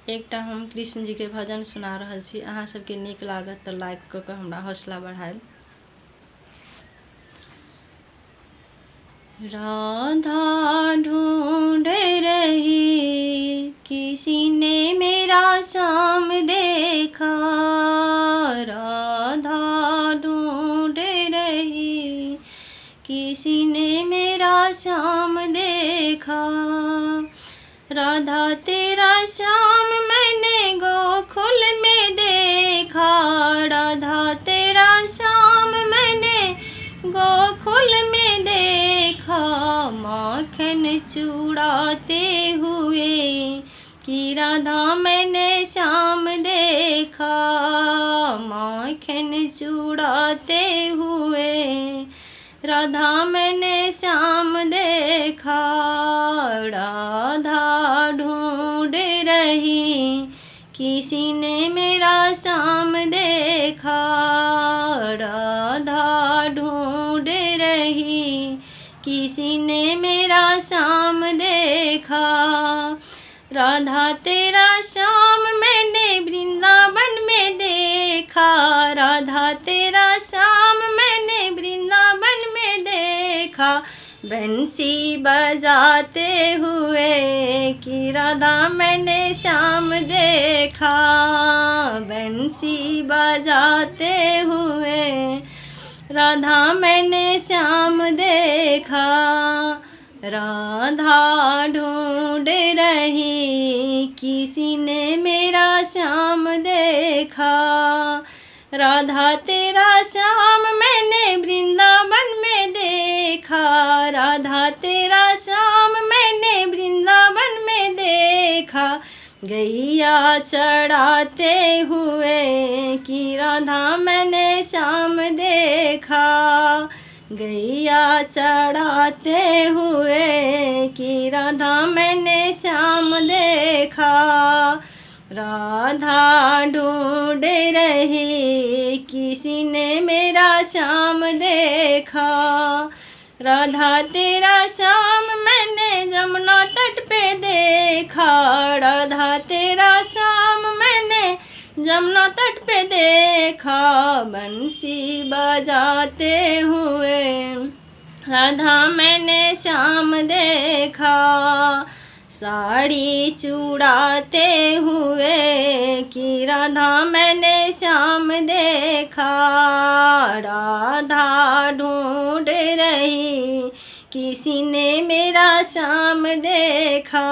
एकटा हम कृष्ण जी के भजन सुना रहल छी। अहाँ सबके नीक लागत तो लाइक कऽ के हमरा हौसला बढ़ाएब। राधा ढूंढ रही किसी ने मेरा शाम देखा, राधा ढूंढ रही किसी ने मेरा शाम देखा। राधा तेरा शाम मैंने गोकुल में देखा, राधा तेरा शाम मैंने गोकुल में देखा। माखन चुराते हुए कि राधा मैंने शाम देखा, माखन चुराते हुए राधा मैंने शाम देखा। राधा ढूंढ रही किसी ने मेरा शाम देखा, राधा ढूंढ रही किसी ने मेरा शाम देखा। राधा तेरा शाम मैंने वृंदावन में देखा, राधा तेरा शाम मैंने वृंदावन में देखा। बंसी बजाते हुए कि राधा मैंने शाम देखा, बंसी बजाते हुए राधा मैंने शाम देखा। राधा ढूंढ रही किसी ने मेरा शाम देखा, राधा तेरा शाम मैंने वृंदावन में देखा, राधा तेरा शाम मैंने वृंदावन में देखा। गैया चढ़ाते हुए कि राधा मैंने शाम देखा, गैया चढ़ाते हुए कि राधा मैंने शाम देखा। राधा ढूंढ रही किसी ने मेरा शाम देखा, राधा तेरा शाम मैंने जमुना तट पे देखा, राधा तेरा शाम मैंने जमुना तट पे देखा। बंसी बजाते हुए राधा मैंने शाम देखा, साड़ी चुड़ाते हुए कि राधा मैंने शाम देखा। राधा ढूंढ रही किसी ने मेरा शाम देखा,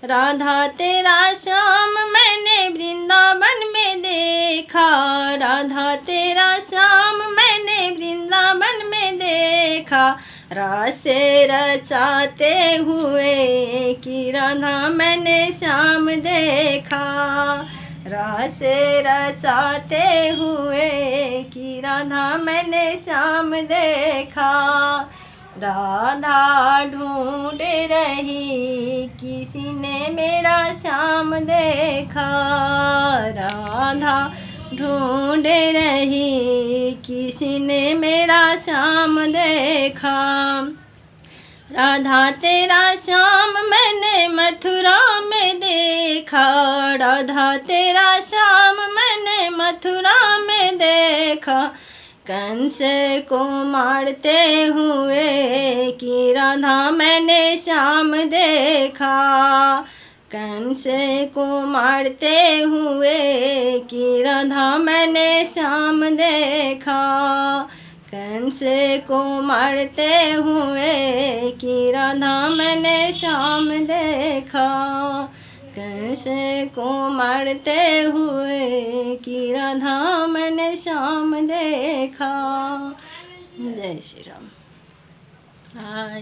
राधा तेरा शाम मैंने वृंदावन में देखा, राधा तेरा शाम मैंने वृंदावन में देखा। रास रचाते हुए कि राधा मैंने शाम देखा, रास रचाते हुए कि राधा मैंने शाम देखा। राधा ढूंढ रही किसी ने मेरा शाम देखा, राधा ढूंढ रही किसी ने मेरा शाम देखा। राधा तेरा शाम मैंने मथुरा में देखा, राधा तेरा शाम मैंने मथुरा में देखा। कंस को मारते हुए कि राधा मैंने शाम देखा, कंस को मारते हुए कि राधा मैंने शाम देखा, कंस को मारते हुए कि राधा मैंने शाम देखा, कंस को मारते हुए कि राधा मैंने शाम देखा। जय श्री राम। हाय।